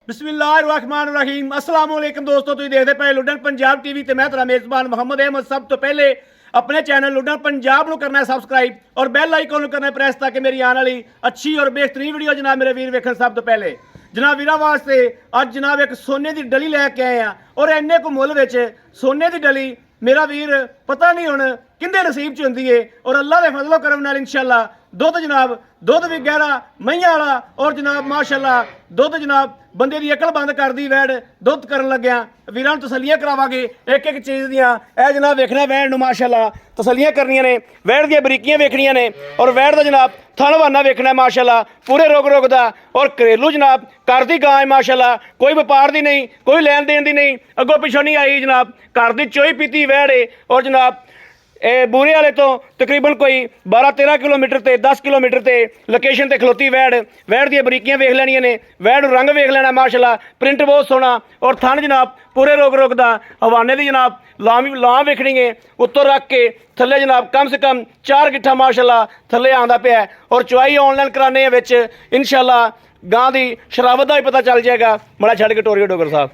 बिस्मिल्लाहिर्रहमानिर्रहीम अस्सलाम वालेकुम दोस्तों, तुसीं देखदे पए लुडन पंजाब टीवी ते मैं तेरा मेज़बान मोहम्मद अहमद। सब तो पहले अपने चैनल लुडन पंजाब नूं करना है सबसक्राइब और बैल आइकन नूं करना है प्रेस ताकि मेरी आने वाली अच्छी और बेहतरीन वीडियो जनाब मेरे वीर वेखण। सब तो पहले जनाब वीरां वास्ते अज जनाब एक सोने की डली लैके आए हैं और इन्ने को मुल विच सोने की डली मेरा वीर पता नहीं हुण किंदे नसीब च हुंदी है और अल्लाह के फजलो करम नाल इंशाअल्लाह दुध जनाब दुध भी गहरा मईयां वाला और जनाब माशाअल्लाह दुध जनाब बंदे की अकल बंद कर दी वैड़ दुध करन लग्या वीरां नूं तसल्लियां करावांगे एक एक चीज़ दियां। ए जनाब वेखना वैड़ नूं माशाअल्लाह तसल्लियां करनियां ने, वैड़ दियां बरीकियां वेखनियां ने और वैड़ दा जनाब थणवाना वेखना माशाअल्लाह पूरे रोग रोग दा और घरेलू जनाब घर दी गां है माशाअल्लाह, कोई व्यापार दी नहीं कोई लैन देन दी नहीं, अगों पिछों नहीं आई जनाब, घर दी चोई पीती वैड़ है और जनाब बूरे वाले तो तकरीबन कोई 12-13 किलोमीटर ते 10 किलोमीटर ते लोकेशन ते खलोती वैड़ दी बरीकियां वेख लैनियां ने, वैड़ रंग वेख लेना माशाअल्लाह, प्रिंट बहुत सोहना और थन जनाब पूरे रोग रोग दा हवाने दी जनाब लां वेखनी है उत्तों रख के थल्ले जनाब कम से कम 4 गिट्ठा माशाअल्लाह थल्ले आंदा पिया और चवाई ऑनलाइन कराने विच इंशाअल्लाह गां दी शरावत दा भी पता चल जाएगा। बड़ा छड़ के टोरियो डोगर साहब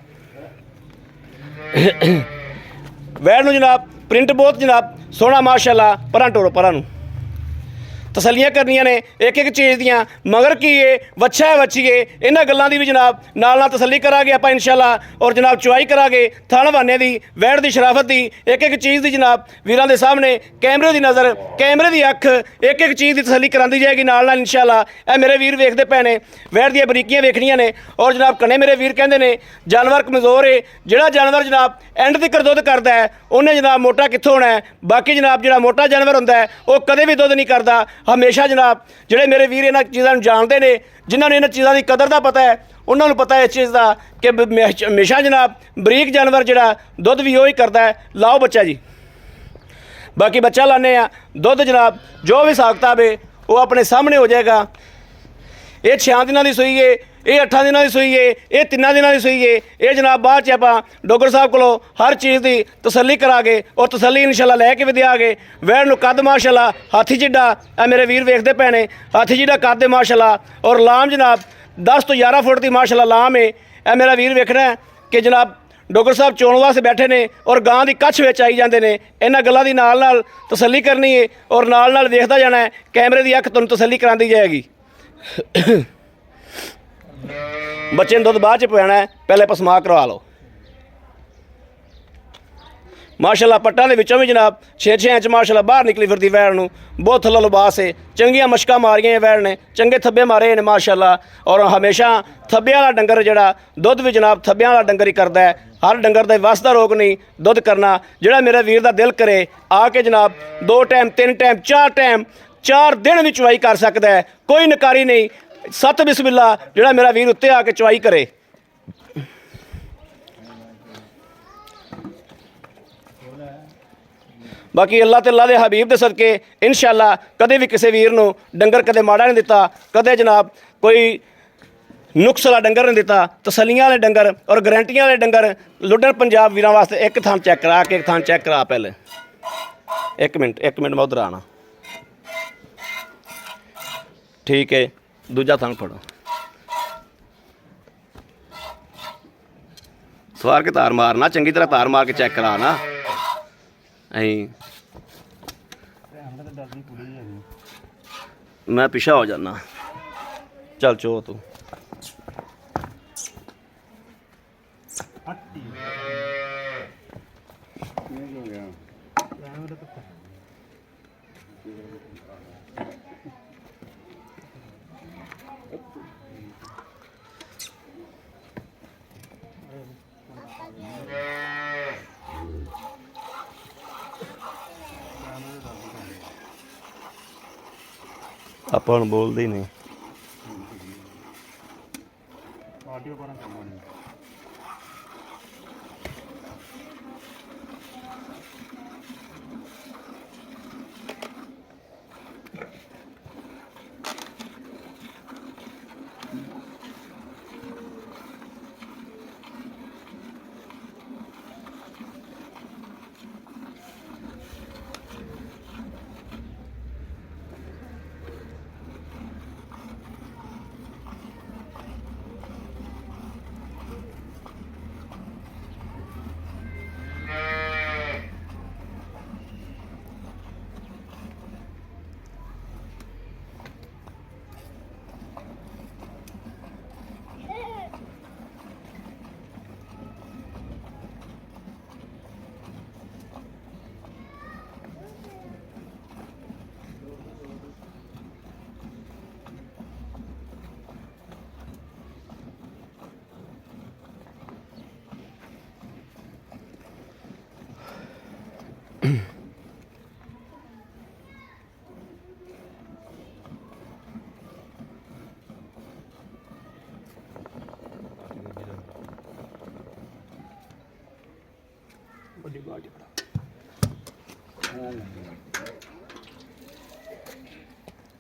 वैड़ नूं जनाब प्रिंट बहुत जनाब सोहना माशाअल्लाह, परां टोरो परां नूं तसल्लियां करनियां ने एक एक चीज़ दियां, मगर की है वच्छा है वच्छी है, इन्हां गल्लां दी भी जनाब नाल नाल तसल्ली करांगे आपां इंशाअल्लाह और जनाब चवाई करांगे थण वाने दी वैड़ दी शराफत दी एक एक चीज़ दी जनाब वीरां दे सामने कैमरे दी नज़र कैमरे दी अख एक एक चीज़ दी तसल्ली करांदी जाएगी नाल नाल इंशाअल्लाह। ए मेरे वीर वेखदे पए ने वैड़ दियां बरीकियां वेखनियां ने और जनाब कन्ने मेरे वीर कहंदे ने जानवर कमज़ोर है, जिहड़ा जानवर जनाब एंड तक दुध करदा है उन्हें जनाब मोटा कित्थों होना है, बाकी जनाब जिहड़ा मोटा जानवर हुंदा है वह कदे भी दुध नहीं करदा। हमेशा जनाब जिहड़े मेरे वीर इन्हां चीज़ां नूं जानते हैं, जिन्होंने इन्हां चीज़ां की कदर का पता है उन्होंंने पता है इस चीज़ का कि हमेशा जनाब बरीक जानवर जिहड़ा दुध भी वही करता है। लाओ बच्चा जी, बाकी बच्चा लाने दुध जनाब जो भी हिसाब किताब है वो अपने सामने हो जाएगा। ये 6 दिनों की सूई है, ये 8 दिनों की सूई है, ये 3 दिनों की सूई है, ये जनाब बाद आप डोगर साहब को हर चीज़ की तसल्ली करांगे और तसल्ली इंशाअल्लाह लैके भी देंगे। वैड़ नूं कद माशाअल्लाह हाथी जिड्डा ए मेरे वीर वेखदे पए ने, हाथी जिड्डा कद है माशाअल्लाह और लाम जनाब 10 तो 11 फुट की माशाअल्लाह लाम है। ए मेरा वीर वेखना है कि जनाब डोगर साहब चोण वास्ते बैठे ने और गां की कच्छ विच आई जाते हैं। इन्हां गल्लां दी नाल नाल तसल्ली करनी है और नाल नाल वेखदा जाना है, कैमरे की अख तुहानूं तसल्ली करांदी जाएगी। बच्चे दुध बाद च पियाना है, पहले पसमा करवा लो माशाअल्लाह। पट्टां दे विचों भी जनाब 6-6 इंच माशाअल्लाह बाहर निकली फिरदी वैड़ नूं, बहुत थल्ला लिबास है, चंगियां मशकां मारियां वैड़ ने, चंगे थब्बे मारे ने माशाअल्लाह और हमेशा थब्बे वाला डंगर जिहड़ा दुध भी जनाब थब्बे वाला डंगर ही करदा है। हर डंगर का वस दा रोग नहीं दुध करना, जिहड़ा मेरा वीर दा दिल करे आके जनाब 2 टाइम 3 टाइम 4 टाइम 4 दिन भी चवाई कर सकता है, कोई नकारी नहीं। 7 बिस्मिल्ला जिहड़ा मेरा वीर उत्ते आके चवाई करे। बाकी अल्लाह ते अल्लाह दे हबीब दे सदके इंशाअल्लाह कदे भी किसी वीर नूं डंगर कदे माड़ा नहीं दिता, कदे जनाब कोई नुक्स वाला डंगर नहीं दिता, तसल्लियां वाले डंगर और गारंटियां वाले डंगर लुडन पंजाब वीरां वास्ते। एक थान चैक करा के एक थान चैक करा पहले एक मिनट मैं उधर आना, ठीक है दूजा थान फड़ो सवार के तार मारना, चंगी तरह तार मार के चेक करा ना। मैं पिछा हो जाना, चल चो तू ਆਪਾਂ ਹੁਣ ਬੋਲਦੇ ਹੀ ਨਹੀਂ।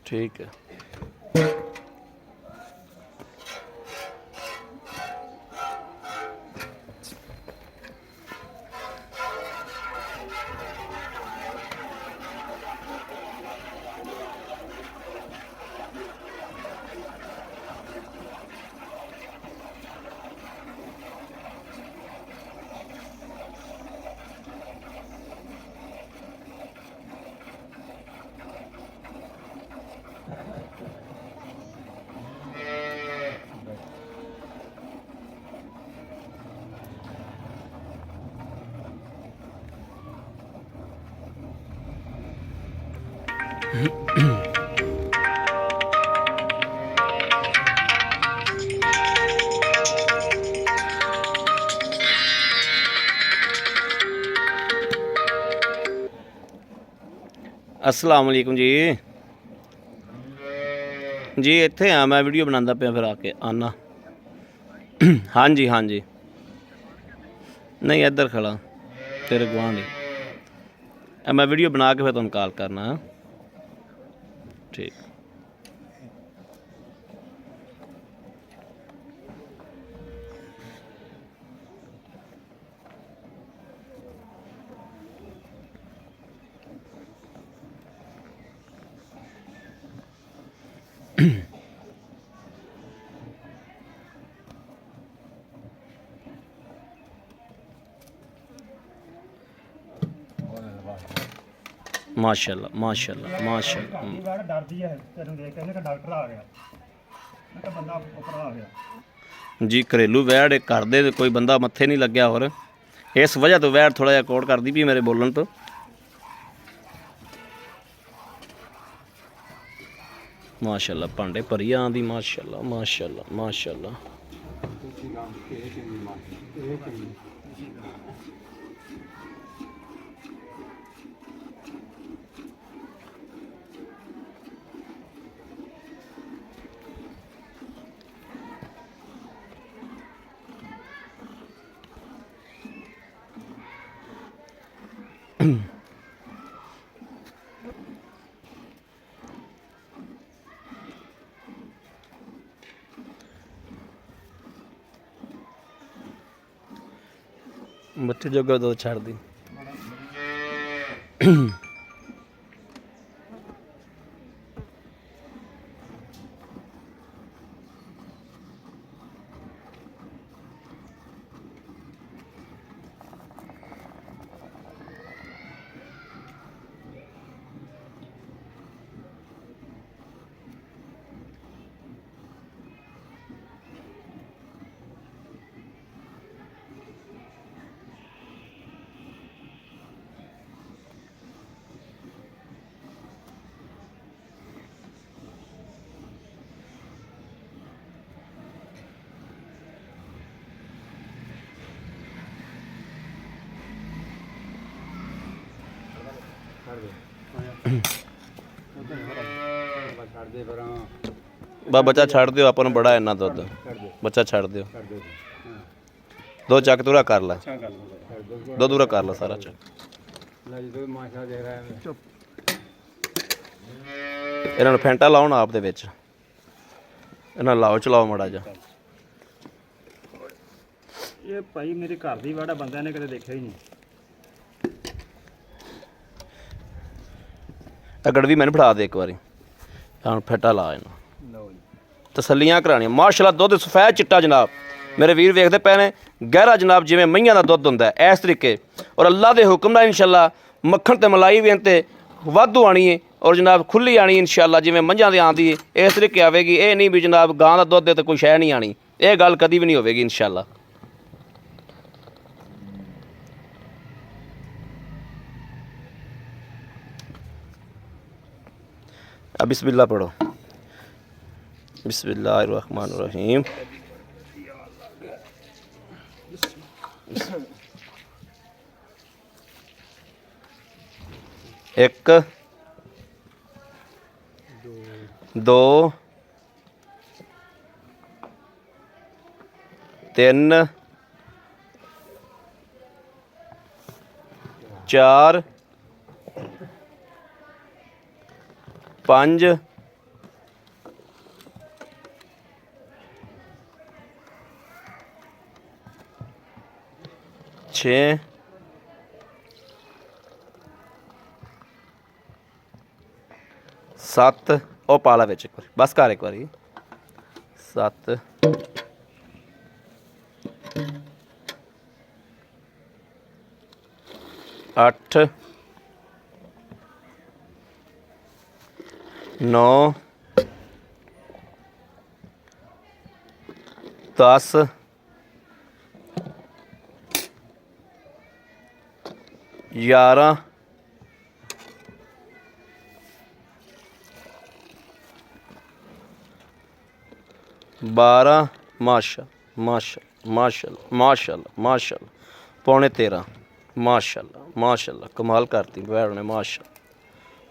ठीक है। अस्सलाम वालेकुम जी। जी इत्थे आ मैं वीडियो बनांदा पिया, फिर आके आना। हाँ जी हाँ जी, नहीं इधर खड़ा तेरे गुआंढ ही। मैं वीडियो बना के फिर तुम कॉल करना। ठीक। माशाल्लाह माशाल्लाह माशाल्लाह। डरदी है तेन देख के डॉक्टर आ गया, बंदा उपर आ गया जी। घरेलू वैड़ घर दे कोई बंदा मत्थे नहीं लग्या, और इस वजह तो वैड़ थोड़ा जिहा कोट करदी भी मेरे बोलन तो। माशाल्लाह भांडे भरी आंदी। माशाल्लाह माशाल्लाह माशाल्लाह। बच्चे जोगा तो छड़ दी। बच्चा छड़ दियो, अपन बड़ा इन्ना दुध बच्चा छड़ दियो। दो चक तूरा कर ला, दो दूरा कर ला सारा चक। इन्होंने फैंटा लाओ ना आप दे विच, इन्होंने लाओ चलाओ माड़ा जा। ये भाई मेरे घर दी वाड़ा बंदा ने कदे देखा ही नहीं। गड़वी मैंने फड़ा दे एक बारी, हाँ फैटा ला इन्हों तसलियां करानियां। माशाल्लाह दुध सफेद चिट्टा जनाब, मेरे वीर वेखते पे ने गहरा जनाब, जिमें मईयां दा दुध हुंदा है इस तरीके। और अल्लाह के हुक्म नाल इंशाअल्लाह मक्खन ते मलाई भी इनते वाधू आनी है, और जनाब खुली आनी इंशाअल्लाह, जिमें मंझां दे आंदी है इस तरीके आवेगी। ये नहीं भी जनाब गां दा दुध दे तो कोई शै नहीं आनी, ये गल कदी भी नहीं होवेगी इंशाअल्लाह। अब बिस्मिल्लाह पढ़ो। बिस्मिल्लाहिर्रहमानिर्रहीम। एक दो तीन 4 5 6 7 ਉਹ ਪਾ ਲਾ ਵਿੱਚ ਇੱਕ ਵਾਰੀ ਬਸ ਕਰ ਇੱਕ ਵਾਰੀ 7 8 9 10 11 12 ਮਾਸ਼ਾ ਮਾਸ਼ਾ ਮਾਸ਼ਾਅੱਲਾ ਮਾਸ਼ਾਅੱਲਾ ਮਾਸ਼ਾਅੱਲਾ ਪੌਣੇ 13 ਮਾਸ਼ਾਅੱਲਾ ਮਾਸ਼ਾਅੱਲਾ ਕਮਾਲ ਕਰਤੀ ਬੈਠ ਨੇ ਮਾਸ਼ਾ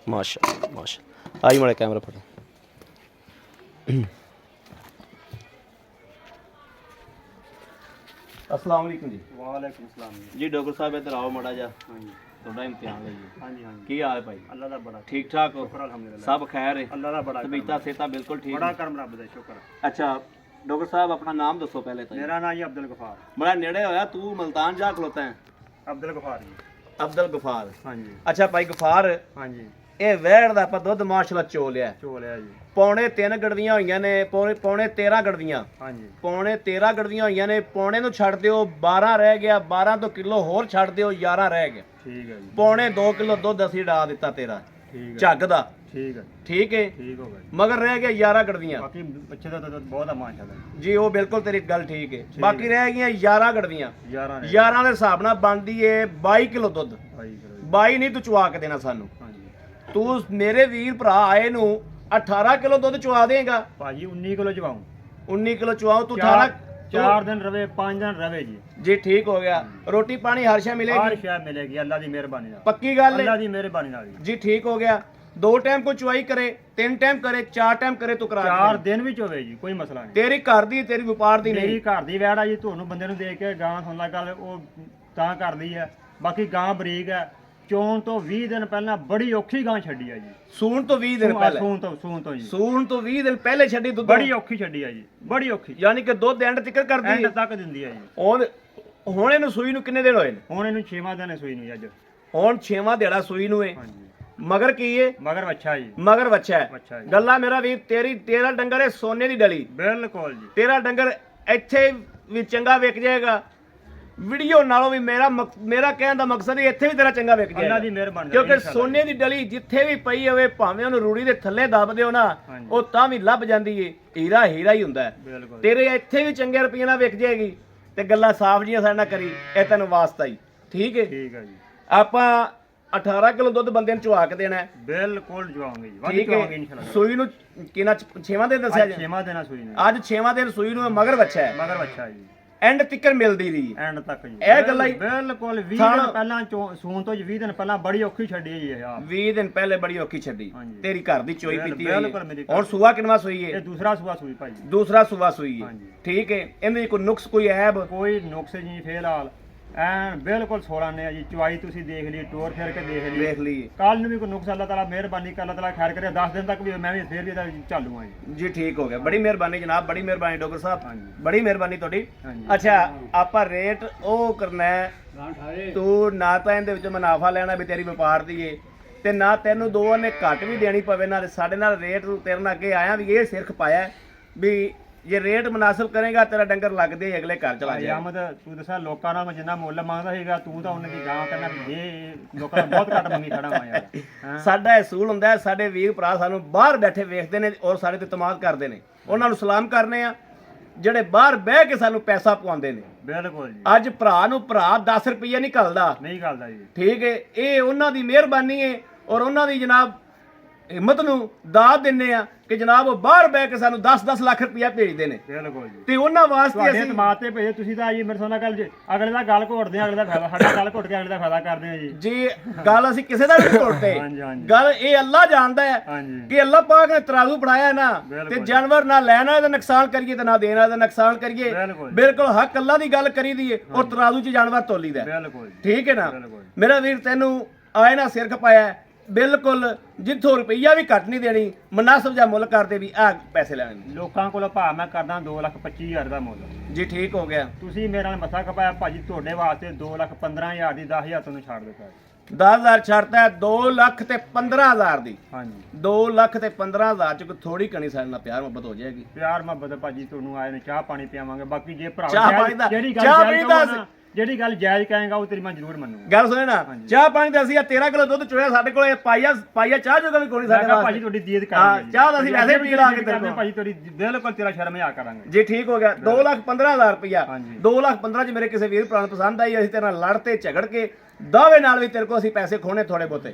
ਮਾਸ਼ਾਅੱਲਾ ਮਾਸ਼ਾ ਆਈ ਮਾੜਾ ਕੈਮਰਾ ਫੜ अस्सलाम वालेकुम जी ਵਾਲੇਕੁਮ ਸਲਾਮ ਜੀ जी डॉक्टर साहब इधर आओ माड़ा जा ਹਾਂਜੀ थोड़ा इम्तिहान लीजिए ਹਾਂਜੀ ਹਾਂਜੀ की हाल है भाई ਅੱਲਾ ਦਾ ਬੜਾ ठीक ठाक हो ਸ਼ੁਕਰ ਅਲਹਮਦੁਲਿਲਾ सब खैर है ਅੱਲਾ ਦਾ ਬੜਾ तबीयत सेहत बिल्कुल ठीक ਬੜਾ है ਕਰਮ ਰੱਬ ਦਾ ਸ਼ੁਕਰ अच्छा डॉक्टर साहब अपना नाम दसो पहले तो ਮੇਰਾ ਨਾਮ ਜੀ ਅਬਦੁਲ ਗਫਾਰ बड़ा नेड़े होया तू मुल्तान जा खलोता है ਅਬਦੁਲ ਗਫਾਰ ਜੀ अब्दुल गफार ਹਾਂਜੀ अच्छा भाई गफार ਹਾਂਜੀ ਇਹ ਵਹਿੜ ਦਾ ਆਪਾਂ ਦੁੱਧ ਮਾਸ਼ਾਅੱਲਾ ਚੋ ਲਿਆ ਚੋਲਿਆ ਜੀ ਪੌਣੇ 3 ਗੜਵੀਆਂ ਹੋਈਆਂ ਨੇ ਪੌਣੇ 13 ਗੜਵੀਆਂ ਹਾਂਜੀ ਪੌਣੇ 13 ਗੜਵੀਆਂ ਹੋਈਆਂ ਨੇ ਪੌਣੇ ਨੂੰ ਛੱਡ ਦਿਓ 12 ਰਹਿ ਗਿਆ 12 ਤੋਂ ਕਿਲੋ ਹੋਰ ਛੱਡ ਦਿਓ 11 ਰਹਿ ਗਿਆ ਠੀਕ ਹੈ ਜੀ ਪੌਣੇ 2 ਕਿਲੋ ਦੁੱਧ ਅਸੀਂ ਡਾ ਦਿੱਤਾ ਤੇਰਾ ਠੀਕ ਹੈ ਝੱਗ ਦਾ ਠੀਕ ਹੈ ਠੀਕ ਹੈ ਠੀਕ ਹੋ ਗਿਆ ਜੀ। ਮਗਰ ਰਹਿ ਗਿਆ 11 ਗੜਵੀਆਂ ਬਾਕੀ ਬੱਚੇ ਦਾ ਤਾਂ ਬਹੁਤ ਆ ਮਾਸ਼ਾਅੱਲਾ ਜੀ ਉਹ ਬਿਲਕੁਲ ਤੇਰੀ ਗੱਲ ਠੀਕ ਹੈ ਬਾਕੀ ਰਹਿ ਗਈਆਂ 11 ਗੜਵੀਆਂ 11 ਨੇ 11 ਦੇ ਹਿਸਾਬ ਨਾਲ ਬਣਦੀ ਏ 22 ਕਿਲੋ ਦੁੱਧ ਭਾਈ ਕਰੋ ਜੀ। 22 ਨਹੀਂ ਤੂੰ ਚੁਆ ਕੇ ਦੇਣਾ ਸਾਨੂੰ ਹਾਂਜੀ ਤੂੰ ਮੇਰੇ ਵੀਰ ਭਰਾ ਆਏ ਨੂੰ 18 ਕਿਲੋ ਦੁੱਧ ਚੁਆ ਦੇਗਾ ਭਾਜੀ 19 ਕਿਲੋ ਚਵਾਉਂ 19 ਕਿਲੋ ਚੁਆਓ ਤੂੰ 18 4 ਦਿਨ ਰਵੇ 5 ਦਿਨ ਰਵੇ ਜੀ ਜੀ ਠੀਕ ਹੋ ਗਿਆ ਰੋਟੀ ਪਾਣੀ ਹਰ ਸ਼ੈ ਹਰ ਮਿਲੇਗੀ ਸ਼ੈ ਮਿਲੇਗੀ ਅੱਲਾ ਦੀ ਮਿਹਰਬਾਨੀ ਨਾਲ ਪੱਕੀ ਗੱਲ ਅੱਲਾ ਹੈ ਦੀ ਮਿਹਰਬਾਨੀ ਨਾਲ ਜੀ ਜੀ ਠੀਕ ਹੋ ਗਿਆ 2 ਟਾਈਮ ਕੋ ਚੁਆਈ ਕਰੇ 3 ਟਾਈਮ ਕਰੇ 4 ਟਾਈਮ ਕਰੇ ਤੂੰ ਕਰਾ 4 ਦੇ ਦਿਨ ਵਿੱਚ ਹੋਵੇ ਜੀ ਕੋਈ ਮਸਲਾ ਨਹੀਂ ਤੇਰੀ ਘਰ ਦੀ ਤੇਰੀ ਵਪਾਰ ਦੀ ਮੇਰੀ ਨਹੀਂ ਘਰ ਦੀ ਵੈੜ ਆ ਜੀ ਤੁਹਾਨੂੰ ਬੰਦੇ ਨੂੰ ਦੇਖ ਕੇ ਗਾਂ ਸੁਣ ਲਾ ਗੱਲ ਉਹ ਤਾਂ ਕਰਦੀ ਹੈ ਬਾਕੀ ਗਾਂ ਬਰੀਕ ਹੈ ਚੋਣ ਤੋਂ 20 ਦਿਨ ਪਹਿਲਾਂ ਬੜੀ ਔਖੀ ਗਾਂ ਛੱਡੀ ਆ ਜੀ ਸੂਣ ਤੋਂ 20 ਦਿਨ ਪਹਿਲੇ ਸੂਣ ਤੋਂ ਜੀ ਸੂਣ ਤੋਂ 20 ਦਿਨ ਪਹਿਲੇ ਛੱਡੀ ਦੁੱਧ ਬੜੀ ਔਖੀ ਛੱਡੀ ਆ ਜੀ ਬੜੀ ਔਖੀ ਯਾਨੀ ਕਿ ਦੁੱਧ ਐਂਡ ਤੱਕ ਕਰਦੀ ਐਂਡ ਹੈ ਤੱਕ ਦਿੰਦੀ ਆ ਜੀ ਹੁਣ ਇਹਨੂੰ ਸੂਈ ਨੂੰ ਕਿੰਨੇ ਦਿਨ ਹੋਏ ਨੇ ਹੁਣ ਇਹਨੂੰ 6ਵਾਂ ਦਿਨ ਹੈ ਸੂਈ ਨੂੰ ਜੀ ਅੱਜ ਹੁਣ 6ਵਾਂ ਦਿਹਾੜਾ ਸੂਈ ਨੂੰ ਹੈ ਹਾਂਜੀ ਮਗਰ ਕੀ ਏ ਮਗਰ ਬੱਚਾ ਜੀ ਮਗਰ ਬੱਚਾ ਬੱਚਾ ਹੈ ਜੀ। ਗੱਲਾਂ ਮੇਰਾ ਵੀਰ ਤੇਰਾ ਡੰਗਰ ਹੈ ਸੋਨੇ ਦੀ ਡਲੀ ਬਿਲਕੁਲ ਜੀ ਤੇਰਾ ਡੰਗਰ ਇੱਥੇ ਵੀ ਚੰਗਾ ਵਿਕ ਜਾਏਗਾ ਵੀਡੀਓ ਨਾਲੋਂ ਵੀ ਮੇਰਾ ਕਹਿਣ ਦਾ ਮਕਸਦ ਹੈ ਇੱਥੇ ਵੀ ਤੇਰਾ ਚੰਗਾ ਵਿਕ ਅੱਲਾ ਜਾਏਗਾ ਦੀ ਮਿਹਰਬਾਨੀ ਨਾਲ ਕਿਉਂਕਿ ਇਨਸ਼ਾ ਅੱਲਾ ਸੋਨੇ ਦੀ ਡਲੀ ਜਿੱਥੇ ਵੀ ਪਈ ਹੋਵੇ ਭਾਵੇਂ ਉਹਨੂੰ ਰੂੜੀ ਦੇ ਥੱਲੇ ਦੱਬ ਦਿਓ ਨਾ ਹਾਂਜੀ। ਉਹ ਤਾਂ ਵੀ ਲੱਭ ਜਾਂਦੀ ਏ ਹੀਰਾ ਹੀਰਾ ਹੀ ਹੁੰਦਾ ਹੈ। ਬਿਲਕੁਲ ਤੇਰੇ ਇੱਥੇ ਵੀ ਚੰਗੇ ਰੁਪਈਏ ਨਾਲ ਵਿਕ ਜਾਏਗੀ ਤੇ ਗੱਲਾਂ ਸਾਫ਼ ਜੀਆਂ ਸਾਡੇ ਨਾਲ ਕਰੀ ਇਹ ਤੈਨੂੰ ਵਾਸਤਾ ਹੀ ਠੀਕ ਹੈ ਠੀਕ ਹੈ ਜੀ ਆਪਾਂ 18 ਕਿਲੋ ਦੁੱਧ ਬੰਦੇ ਨੂੰ ਚੁਆ ਕੇ ਦੇਣਾ ਹੈ ਬਿਲਕੁਲ ਜਵਾਉਂਗੇ ਜੀ ਵਾਦੀ ਠੀਕ ਜਵਾਉਂਗੇ ਹੈ ਇਨਸ਼ਾ ਅੱਲਾ ਸੂਈ ਨੂੰ ਕਿੰਨਾ 6ਵਾਂ ਦਿਨ ਦੱਸਿਆ ਜੀ 6ਵਾਂ ਦਿਨ ਆ ਸੂਈ ਨੇ ਅੱਜ 6ਵਾਂ ਦਿਨ ਸੂਈ ਨੂੰ ਮਗਰ ਬੱਚਾ ਹੈ ਮਗਰ ਬੱਚਾ ਜੀ ਐਂਡ ਤਿੱਕਰ ਮਿਲਦੀ ਰਹੀ ਐਂਡ ਤੱਕ ਜੀ ਇਹ ਗੱਲਾਂ ਹੀ- ਬਿਲਕੁਲ 20 ਥਣ- ਦਿਨ ਪਹਿਲਾਂ ਸੂਣ ਤੋਂ 20 ਦਿਨ ਪਹਿਲਾਂ ਬੜੀ ਔਖੀ ਛੱਡੀ ਹੈ ਜੀ ਇਹ ਆਪ 20 ਦਿਨ ਪਹਿਲੇ ਬੜੀ ਔਖੀ ਛੱਡੀ ਹਾਂਜੀ। ਤੇਰੀ ਘਰ ਦੀ ਚੋਈ ਪੀਤੀ ਹੋਈ ਬਿਲਕੁਲ ਮੇਰੀ ਹੈ ਘਰ ਹੁਣ ਸੂਆ ਕਿੰਨਾ ਸੂਈ ਇਹ ਹੈ ਦੂਸਰਾ ਸੂਆ ਸੂਈ ਭਾਈ ਦੂਸਰਾ ਸੂਆ ਸੂਈ ਹੈ ਹਾਂਜੀ। ਠੀਕ ਹੈ ਇਹਦੇ ਕੋਈ ਨੁਕਸ ਕੋਈ ਐਬ ਕੋਈ ਨੁਕਸ ਨਹੀਂ ਫਿਲਹਾਲ ਐਨ ਬਿਲਕੁਲ 16 ਨੇ ਆ ਜੀ ਚਵਾਈ ਤੁਸੀਂ ਦੇਖ ਲਈ ਟੋਰ ਫੇਰ ਕੇ ਦੇਖ ਲਈ ਵੇਖ ਲਈ ਕੱਲ ਨੂੰ ਵੀ ਕੋਈ ਨੁਕਸ ਅੱਲਾਹ ਤਾਲਾ ਮਿਹਰਬਾਨੀ ਕਰ ਅੱਲਾਹ ਤਾਲਾ ਖੈਰ ਕਰੇ 10 ਦਿਨ ਤੱਕ ਵੀ ਮੈਂ ਵੀ ਫੇਰ ਵੀ ਇਹਦਾ ਚਾਲੂ ਆ ਜੀ ਜੀ ਠੀਕ ਹੋ ਗਿਆ ਬੜੀ ਮਿਹਰਬਾਨੀ ਜਨਾਬ ਬੜੀ ਮਿਹਰਬਾਨੀ ਡਾਕਟਰ ਸਾਹਿਬ ਹਾਂਜੀ। ਬੜੀ ਮਿਹਰਬਾਨੀ ਤੁਹਾਡੀ ਹਾਂਜੀ। ਅੱਛਾ ਆਪਾਂ ਰੇਟ ਉਹ ਕਰਨਾ ਹੈ ਤੂੰ ਨਾ ਤਾਂ ਇਹਦੇ ਵਿੱਚ ਮੁਨਾਫਾ ਲੈਣਾ ਵੀ ਤੇਰੀ ਵਪਾਰ ਦੀ ਏ ਤੇ ਨਾ ਤੈਨੂੰ ਦੋ ਨੇ ਘੱਟ ਵੀ ਦੇਣੀ ਪਵੇ ਨਾ ਸਾਡੇ ਨਾਲ ਰੇਟ ਤੇਰੇ ਨਾਲ ਅੱਗੇ ਆਇਆ ਵੀ ਇਹ ਸਿਰਖ ਪਾਇਆ ਵੀ ਜੇ ਰੇਟ ਮੁਨਾਸਬ ਕਰੇਗਾ ਤੇਰਾ ਡੰਗਰ ਲੱਗਦੇ ਹੀ ਅਗਲੇ ਘਰ ਚਲਾ ਭਾਈ ਜਾਏਗਾ ਅਹਿਮਦ ਤੂੰ ਦੱਸਿਆ ਲੋਕਾਂ ਨਾਲ ਮੈਂ ਜਿੰਨਾ ਮੁੱਲ ਮੰਗਦਾ ਸੀਗਾ ਤੂੰ ਤਾਂ ਉਹਨਾਂ ਦੀ ਗਾਂ ਕਰਨਾ ਵੀ ਇਹ ਲੋਕਾਂ ਦਾ ਬਹੁਤ ਘੱਟ ਮੰਗੀ ਖੜਾ ਵਾ ਯਾਰ ਹੈਂ। ਸਾਡਾ ਅਸੂਲ ਹੁੰਦਾ ਹੈ ਸਾਡੇ ਵੀਰ ਭਰਾ ਸਾਨੂੰ ਬਾਹਰ ਬੈਠੇ ਵੇਖਦੇ ਨੇ ਔਰ ਸਾਡੇ ਤੇ ਇਤਮਾਦ ਕਰਦੇ ਨੇ ਉਹਨਾਂ ਨੂੰ ਸਲਾਮ ਕਰਨੇ ਆ ਜਿਹੜੇ ਬਾਹਰ ਬਹਿ ਕੇ ਸਾਨੂੰ ਪੈਸਾ ਪਵਾਉਂਦੇ ਨੇ ਬਿਲਕੁਲ ਜੀ ਅੱਜ ਭਰਾ ਨੂੰ ਭਰਾ 10 ਰੁਪਏ ਨਹੀਂ ਘੱਲਦਾ ਨਹੀਂ ਕਰਦਾ ਜੀ ਠੀਕ ਹੈ ਇਹ ਉਹਨਾਂ ਦੀ ਮਿਹਰਬਾਨੀ ਹੈ ਔਰ ਉਹਨਾਂ ਦੀ ਜਨਾਬ ਹਿੰਮਤ ਨੂੰ ਦਾਤ ਦਿੰਨੇ ਆ ਕਿ ਜਨਾਬ ਉਹ ਬਾਹਰ ਬਹਿ ਕੇ ਸਾਨੂੰ 10-10 ਲੱਖ ਰੁਪਇਆ ਭੇਜਦੇ ਨੇ ਬਿਲਕੁਲ ਜੀ। ਤੇ ਉਹਨਾਂ ਵਾਸਤੇ ਤੁਹਾਡੇ ਅਸੀਂ ਦਿਮਾਗ ਤੇ ਭੇਜੇ ਤੁਸੀਂ ਤਾਂ ਜੀ ਮੇਰੇ ਸੋਨਾ ਗੱਲ ਅਗਲੇ ਦਾ ਗੱਲ ਘੋਟਦੇ ਆ, ਅਗਲੇ ਦਾ ਫਾਇਦਾ ਸਾਡਾ ਗੱਲ ਘੋਟ ਕੇ ਅਗਲੇ ਦਾ ਫਾਇਦਾ ਕਰਦੇ ਆ ਜੀ। ਜੀ ਗੱਲ ਅਸੀਂ ਕਿਸੇ ਦਾ ਵੀ ਨਹੀਂ ਤੋੜਦੇ ਹਾਂਜੀ, ਹਾਂਜੀ। ਗੱਲ ਇਹ ਅੱਲਾ ਜਾਣਦਾ ਹੈ ਹਾਂਜੀ ਕਿ ਅੱਲਾ ਪਾਕ ਨੇ ਤਰਾਜ਼ੂ ਬਣਾਇਆ ਨਾ ਤੇ ਬਿਲਕੁਲ। ਜਾਨਵਰ ਨਾ ਲੈਣਾ ਇਹਦਾ ਨੁਕਸਾਨ ਕਰੀਏ ਤੇ ਨਾ ਦੇਣਾ ਇਹਦਾ ਨੁਕਸਾਨ ਕਰੀਏ ਬਿਲਕੁਲ। ਬਿਲਕੁਲ ਹੱਕ ਅੱਲਾ ਦੀ ਗੱਲ ਕਰੀ ਦੀ ਏ ਔਰ ਤਰਾਜ਼ੂ 'ਚ ਜਾਨਵਰ ਤੋਲੀਦਾ ਬਿਲਕੁਲ ਜੀ। ਠੀਕ ਹੈ ਨਾ ਬਿਲਕੁਲ। ਮੇਰਾ ਵੀਰ ਤੈਨੂੰ ਆਏ ਨਾ ਸਿਰ ਖਪਾਇਆ ਹੈ। ਬਿਲਕੁਲ ਜਿੱਥੋਂ ਰੁਪਈਆ ਵੀ ਘੱਟ ਨਹੀਂ ਦੇਣੀ ਮੁਨਾਸਬ ਜਾਂ ਮੁੱਲ ਕਰਦੇ ਵੀ ਆ ਪੈਸੇ ਲੈਣੇ ਨੇ। ਲੋਕਾਂ ਕੋਲੋਂ ਭਾਅ ਮੈਂ ਕਰਦਾ 2,25,000 ਦਾ ਮੁੱਲ। ਜੀ ਠੀਕ ਹੋ ਗਿਆ ਤੁਸੀਂ ਮੇਰੇ ਨਾਲ ਮੱਥਾ ਖਪਾਇਆ ਭਾਜੀ, ਤੁਹਾਡੇ ਵਾਸਤੇ 2,15,000 ਦੀ 10,000 ਤੁਹਾਨੂੰ ਛੱਡ ਦਿੱਤਾ ਜੀ। 10,000 ਛੱਡਤਾ 2 ਲੱਖ ਤੇ 15,000 ਦੀ ਹਾਂਜੀ 2 ਲੱਖ ਤੇ 15,000 ਚ ਕੋਈ ਥੋੜੀ ਕਣੀ ਸਾਡੇ ਨਾਲ ਪਿਆਰ ਮੁਹੱਬਤ ਹੋ ਜਾਏਗੀ। ਪਿਆਰ ਮੁਹੱਬਤ ਭਾਜੀ ਤੁਹਾਨੂੰ ਆਏ ਨੇ ਚਾਹ ਪਾਣੀ ਪਿਆਵਾਂਗੇ। ਬਾਕੀ ਜੇ ਭਰਾ ਚਾਹ ਪਾਣੀ ਦਾ- ਜਿਹੜੀ ਚਾਹ ਗੱਲ ਪਾਣੀ ਜਾਇਜ਼ ਦਾ ਕਹੋ ਨਾ, ਜਿਹੜੀ ਗੱਲ ਜਾਇਜ਼ ਕਹੇਗਾ ਉਹ ਤੇਰੀ ਮੈਂ ਜ਼ਰੂਰ ਮੰਨੂਗਾ। ਗੱਲ ਸੁਣੇ ਨਾ ਹਾਂਜੀ। ਚਾਹ ਪਾਣੀ ਦਾ ਅਸੀਂ 13 ਕਿਲੋ ਦੁੱਧ ਚੋਇਆ ਸਾਡੇ ਕੋਲੇ ਪਾਈਆ ਚਾਹ ਜੋਗਾ ਵੀ ਕੋਈ ਨਹੀਂ ਮੈਂ ਸਾਡੇ ਕਿਹਾ ਵਾਸਤੇ। ਭਾਜੀ ਤੁਹਾਡੀ ਦੀਦ ਹਾਂ, ਕਰਾਂਗੇ ਚਾਹ ਤਾਂ ਅਸੀਂ ਵੈਸੇ ਪੀ ਲਾਂਗੇ ਤੇਰੇ ਕੋਲ। ਭਾਜੀ ਤੁਹਾਡੀ ਬਿਲਕੁਲ ਤੇਰਾ ਸ਼ਰਮ ਆ ਕਰਾਂਗੇ ਜੀ ਠੀਕ ਹੋ ਗਿਆ 2,15,000 ਰੁਪਇਆ ਹਾਂਜੀ। 2,15,000 ਚ ਮੇਰੇ ਕਿਸੇ ਵੀਰ ਭਰਾ ਨੂੰ ਪਸੰਦ ਆਈ ਅਸੀਂ ਤੇਰੇ ਨਾਲ ਲੜ ਤੇ ਝਗੜ ਕੇ ਦਾਅਵੇ ਨਾਲ ਵੀ ਤੇਰੇ ਕੋਲ ਅਸੀਂ ਪੈਸੇ ਖੋਣੇ ਥੋੜੇ ਬਹੁਤੇ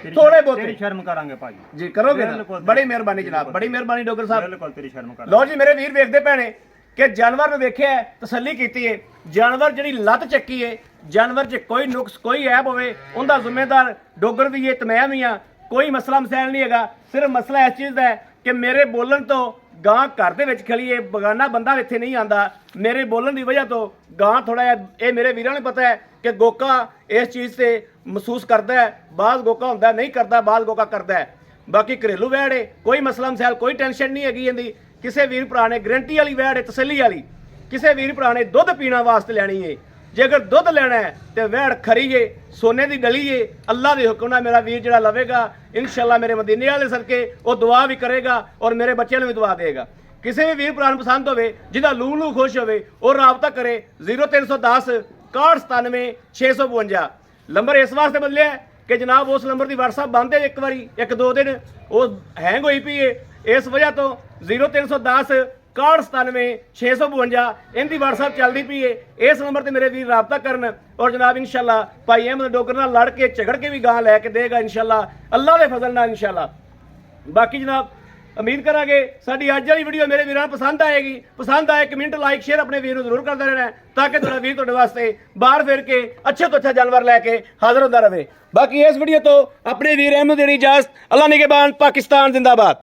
ਥੋੜੇ ਬਹੁਤੇ ਤੇਰੀ ਸ਼ਰਮ ਕਰਾਂਗੇ ਭਾਜੀ। ਜੀ ਕਰੋਗੇ ਨਾ ਬਿਲਕੁਲ। ਬੜੀ ਮਿਹਰਬਾਨੀ ਜਨਾਬ ਬੜੀ ਮਿਹਰਬਾਨੀ ਡੋਗਰ ਸਾਹਿਬ। ਬਿਲਕੁਲ ਤੇਰੀ ਸ਼ਰਮ ਕਰਾਂਗੇ। ਲਓ ਜੀ ਮੇਰੇ ਵੀਰ ਵੇਖਦੇ ਭੈਣੇ ਕਿ ਜਾਨਵਰ ਨੂੰ ਵੇਖਿਆ ਹੈ, ਤਸੱਲੀ ਕੀਤੀ ਹੈ। ਜਾਨਵਰ ਜਿਹੜੀ ਲੱਤ ਚੱਕੀ ਹੈ ਜਾਨਵਰ 'ਚ ਕੋਈ ਨੁਕਸ ਕੋਈ ਐਬ ਹੋਵੇ ਉਹਦਾ ਜ਼ਿੰਮੇਦਾਰ ਡੋਗਰ ਵੀ ਹੈ ਤੇ ਮੈਂ ਵੀ ਆ। ਕੋਈ ਮਸਲਾ ਮਸੈਲ ਨਹੀਂ ਹੈਗਾ। ਸਿਰਫ ਮਸਲਾ ਇਸ ਚੀਜ਼ ਦਾ ਹੈ ਕਿ ਮੇਰੇ ਬੋਲਣ ਤੋਂ ਗਾਂ ਘਰ ਦੇ ਵਿੱਚ ਖਲੀਏ ਬਗਾਨਾ ਬੰਦਾ ਇੱਥੇ ਨਹੀਂ ਆਂਦਾ। ਮੇਰੇ ਬੋਲਣ ਦੀ ਵਜ੍ਹਾ ਤੋਂ ਗਾਂ ਥੋੜਾ ਜਿਹਾ ਇਹ ਮੇਰੇ ਵੀਰਾਂ ਨੂੰ ਪਤਾ ਹੈ ਕਿ ਗੋਕਾ ਇਸ ਚੀਜ਼ ਤੇ ਮਹਿਸੂਸ ਕਰਦਾ ਹੈ। ਬਾਜ਼ ਗੋਕਾ ਹੁੰਦਾ ਨਹੀਂ ਕਰਦਾ, ਬਾਜ਼ ਗੋਕਾ ਕਰਦਾ ਹੈ। ਬਾਕੀ ਘਰੇਲੂ ਵੈੜ ਹੈ ਕੋਈ ਮਸਲਾ ਮਸੈਲ ਕੋਈ ਟੈਨਸ਼ਨ ਨਹੀਂ ਹੈਗੀ ਇਹਦੀ। ਕਿਸੇ ਵੀਰ ਭਰਾ ਨੇ ਗਰੰਟੀ ਵਾਲੀ ਵੈੜ ਹੈ ਤਸੱਲੀ ਵਾਲੀ। ਕਿਸੇ ਵੀਰ ਭਰਾ ਨੇ ਦੁੱਧ ਪੀਣਾ ਵਾਸਤੇ ਲੈਣੀ ਹੈ ਜੇ ਅਗਰ ਦੁੱਧ ਲੈਣਾ ਹੈ ਤੇ ਵੈੜ ਖਰੀ ਏ ਸੋਨੇ ਦੀ ਡਲੀ ਏ। ਅੱਲਾ ਦੇ ਹੁਕਮ ਨਾਲ ਮੇਰਾ ਵੀਰ ਜਿਹੜਾ ਲਵੇਗਾ ਇਨਸ਼ਾਅੱਲਾ ਮੇਰੇ ਮਦੀਨੇ ਵਾਲੇ ਸਦਕੇ ਉਹ ਦੁਆ ਵੀ ਕਰੇਗਾ ਔਰ ਮੇਰੇ ਬੱਚਿਆਂ ਨੂੰ ਵੀ ਦੁਆ ਦੇਗਾ। ਕਿਸੇ ਵੀ ਵੀਰ ਭਰਾ ਨੂੰ ਪਸੰਦ ਹੋਵੇ ਜਿਹਦਾ ਲੂ ਖੁਸ਼ ਹੋਵੇ ਉਹ ਰਾਬਤਾ ਕਰੇ 0310 6197 652। ਨੰਬਰ ਇਸ ਵਾਸਤੇ ਬਦਲਿਆ ਕਿ ਜਨਾਬ ਉਸ ਨੰਬਰ ਦੀ WhatsApp ਬੰਦ ਹੈ ਇੱਕ ਵਾਰੀ 1-2 ਦਿਨ ਉਹ ਹੈਂਗ ਹੋਈ ਪਈ ਏ। ਇਸ ਵਜ੍ਹਾ ਤੋਂ 0310 6197 652 ਇਹਦੀ WhatsApp ਚੱਲਦੀ ਪਈ ਏ। ਇਸ ਨੰਬਰ ਤੇ ਮੇਰੇ ਵੀਰ ਰਾਬਤਾ ਕਰਨ ਔਰ ਜਨਾਬ ਇਨਸ਼ਾਅੱਲਾ ਭਾਈ ਅਹਿਮਦ ਡੋਗਰ ਨਾਲ ਲੜ ਕੇ ਝਗੜ ਕੇ ਵੀ ਗਾਂ ਲੈ ਕੇ ਦੇਗਾ ਇਨਸ਼ਾਅੱਲਾ ਅੱਲਾ ਦੇ ਫਜ਼ਲ ਨਾਲ ਇਨਸ਼ਾਅੱਲਾ। ਬਾਕੀ ਜਨਾਬ ਉਮੀਦ ਕਰਾਂਗੇ ਸਾਡੀ ਅੱਜ ਵਾਲੀ ਵੀਡੀਓ ਮੇਰੇ ਵੀਰਾਂ ਨੂੰ ਪਸੰਦ ਆਏਗੀ। ਪਸੰਦ ਆਏ ਕਮੈਂਟ ਲਾਈਕ ਸ਼ੇਅਰ ਆਪਣੇ ਵੀਰ ਨੂੰ ਜ਼ਰੂਰ ਕਰਦਾ ਰਹਿਣਾ ਤਾਂ ਕਿ ਤੁਹਾਡਾ ਵੀਰ ਤੁਹਾਡੇ ਵਾਸਤੇ ਬਾਹਰ ਫਿਰ ਕੇ ਅੱਛੇ ਤੋਂ ਅੱਛਾ ਜਾਨਵਰ ਲੈ ਕੇ ਹਾਜ਼ਰ ਹੁੰਦਾ ਰਹੇ। ਬਾਕੀ ਇਸ ਵੀਡੀਓ ਤੋਂ ਆਪਣੇ ਵੀਰ ਅਹਿਮਦ ਦੀ ਇਜਾਜ਼ਤ। ਅੱਲਾ ਨਿਗਹਿਬਾਨ। ਪਾਕਿਸਤਾਨ ਜ਼ਿੰਦਾਬਾਦ।